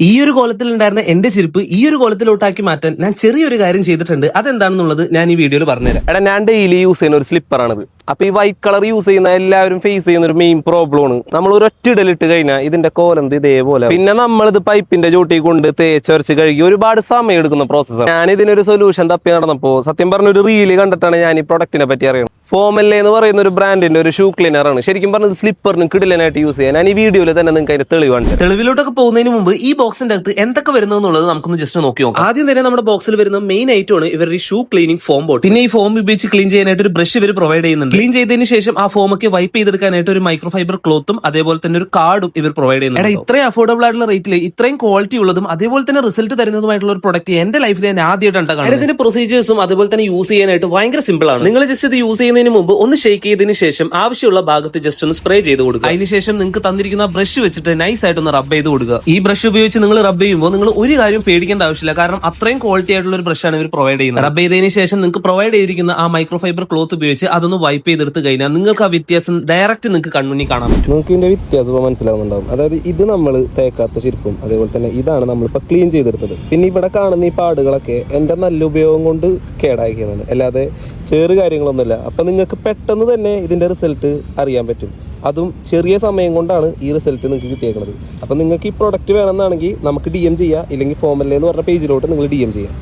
ഈ ഒരു കോലത്തിൽ ഉണ്ടായിരുന്ന എന്റെ ചെരുപ്പ് ഈ ഒരു കോലത്തിലോട്ടാക്കി മാറ്റാൻ ഞാൻ ചെറിയൊരു കാര്യം ചെയ്തിട്ടുണ്ട്. അതെന്താണെന്നുള്ളത് ഞാൻ ഈ വീഡിയോയിൽ പറഞ്ഞുതരാം. എടാ, ഞാൻ ഡെയിലി യൂസ് ചെയ്യുന്ന ഒരു സ്ലിപ്പറാണിത്. അപ്പൊ ഈ വൈറ്റ് കളർ യൂസ് ചെയ്യുന്ന എല്ലാവരും ഫേസ് ചെയ്യുന്ന ഒരു മെയിൻ പ്രോബ്ലം ആണ്. നമ്മൾ ഒരു ഒറ്റ ഇടലിട്ട് കഴിഞ്ഞാൽ ഇതിന്റെ കോലം ഇതേപോലെ. പിന്നെ നമ്മളിത് പൈപ്പിന്റെ ചോട്ടി കൊണ്ട് തേച്ചരച്ച് കഴുകി ഒരുപാട് സമയം എടുക്കുന്ന പ്രോസസ്സാണ്. ഞാൻ ഇതിനൊരു സൊല്യൂഷൻ തപ്പി നടന്നപ്പോ സത്യം പറഞ്ഞ ഒരു റീല് കണ്ടിട്ടാണ് ഞാൻ ഈ പ്രൊഡക്റ്റിനെ പറ്റി അറിയുന്നത്. ഫോമല്ലേ എന്ന് പറയുന്ന ഒരു ബ്രാൻഡിന്റെ ഒരു ഷൂ ക്ലീനർ ആണ്. ശരിക്കും പറഞ്ഞത് സ്ലിപ്പറിന് കിടിലനായിട്ട് യൂസ് ചെയ്യാൻ. ഞാൻ ഈ വീഡിയോയിൽ തന്നെ നിങ്ങൾക്ക് അതിന്റെ തെളിവാണ്. തെളിവിലോട്ടൊക്കെ പോകുന്നതിന് മുമ്പ് ഈ ബോക്സിന്റെ അകത്ത് എന്തൊക്കെ വരുന്നതെന്നുള്ളത് നമുക്കൊന്ന് ജസ്റ്റ് നോക്കി നോക്കാം. ആദ്യം തന്നെ നമ്മുടെ ബോക്സിൽ വരുന്ന മെയിൻ ഐറ്റം ആണ് ഇവരുടെ ഈ ഷൂ ക്ലീനിങ് ഫോം ബോട്ട്. പിന്നെ ഈ ഫോം ഉപയോഗിച്ച് ക്ലീൻ ചെയ്യാനായിട്ട് ഒരു ബ്രഷ് ഇവർ പ്രൊവൈഡ് ചെയ്യുന്നുണ്ട്. ക്ലീൻ ചെയ്തതിന് ശേഷം ആ ഫോമൊക്കെ വൈപ്പ് ചെയ്തെടുക്കാനായിട്ട് ഒരു മൈക്രോ ഫൈബർ ക്ലോത്തും അതേപോലെ തന്നെ ഒരു കാർഡും ഇവർ പ്രൊവൈഡ് ചെയ്യുന്നുണ്ട്. ഇത്രയും അഫോർഡബിൾ ആയിട്ടുള്ള റേറ്റിൽ ഇത്രയും ക്വാളിറ്റി ഉള്ളതും അതേപോലെ തന്നെ റിസൾട്ട് തരുന്നതുമായിട്ടുള്ള ഒരു പ്രൊഡക്റ്റ് എന്റെ ലൈഫിൽ ഞാൻ ആദ്യമായിട്ടാണ് കാണുന്നത്. ഇതിന്റെ പ്രൊസീജിയേഴ്സും അതേപോലെ തന്നെ യൂസ് ചെയ്യാനായിട്ട് ഭയങ്കര സിമ്പിൾ ആണ്. നിങ്ങൾ ജസ്റ്റ് ഇത് യൂസ് ചെയ്യുന്നതിന് മുമ്പ് ഒന്ന് ഷേക്ക് ചെയ്തതിന് ശേഷം ആവശ്യമുള്ള ഭാഗത്ത് ജസ്റ്റ് ഒന്ന് സ്പ്രേ ചെയ്ത് കൊടുക്കുക. അതിനുശേഷം നിങ്ങൾക്ക് തന്നിരിക്കുന്ന ബ്രഷ് വെച്ചിട്ട് നൈസ് ആയിട്ട് ഒന്ന് റബ്ബ് ചെയ്ത് കൊടുക്കുക. ഈ ബ്രഷ് ഉപയോഗിച്ച് നിങ്ങൾ റബ്ബ് ചെയ്യുമ്പോൾ നിങ്ങൾ ഒരു കാര്യം പേടിക്കേണ്ട ആവശ്യമില്ല. കാരണം അത്രയും ക്വാളിറ്റി ആയിട്ടുള്ള ഒരു ബ്രഷാണ് ഇവർ പ്രൊവൈഡ് ചെയ്യുന്നത്. റബ്ബ് ചെയ്തതിന് ശേഷം നിങ്ങൾക്ക് പ്രൊവൈഡ് ചെയ്തിരിക്കുന്ന ആ മൈക്രോ ഫൈബർ ക്ലോത്ത് ഉപയോഗിച്ച് അതൊന്ന് വൈപ്പ് ചെയ്തെടുത്ത് കഴിഞ്ഞാൽ നിങ്ങൾക്ക് ആ വ്യത്യാസം ഡയറക്റ്റ് നിങ്ങൾക്ക് കൺമുന്നിൽ കാണാൻ പറ്റും. നിങ്ങൾക്ക് ഇതിന്റെ വ്യത്യാസം മനസ്സിലാവുന്നുണ്ടാവും. അതായത് ഇത് നമ്മൾ തേക്കാത്ത ചെരുപ്പും അതേപോലെ തന്നെ ഇതാണ് നമ്മളിപ്പോൾ ക്ലീൻ ചെയ്തെടുത്തത്. പിന്നെ ഇവിടെ കാണുന്ന ഈ പാടുകളൊക്കെ എൻ്റെ നല്ല ഉപയോഗം കൊണ്ട് കേടാക്കിയതാണ്, അല്ലാതെ ചെറു കാര്യങ്ങളൊന്നുമില്ല. അപ്പം നിങ്ങൾക്ക് പെട്ടെന്ന് തന്നെ ഇതിൻ്റെ റിസൾട്ട് അറിയാൻ പറ്റും. അതും ചെറിയ സമയം കൊണ്ടാണ് ഈ റിസൾട്ട് നിങ്ങൾക്ക് കിട്ടിയേക്കുന്നത്. അപ്പം നിങ്ങൾക്ക് ഈ പ്രൊഡക്റ്റ് വേണമെന്നാണെങ്കിൽ നമുക്ക് DM ചെയ്യാം, ഇല്ലെങ്കിൽ ഫോമല്ലേ എന്ന് പറഞ്ഞ പേജിലോട്ട് നിങ്ങൾ DM ചെയ്യാം.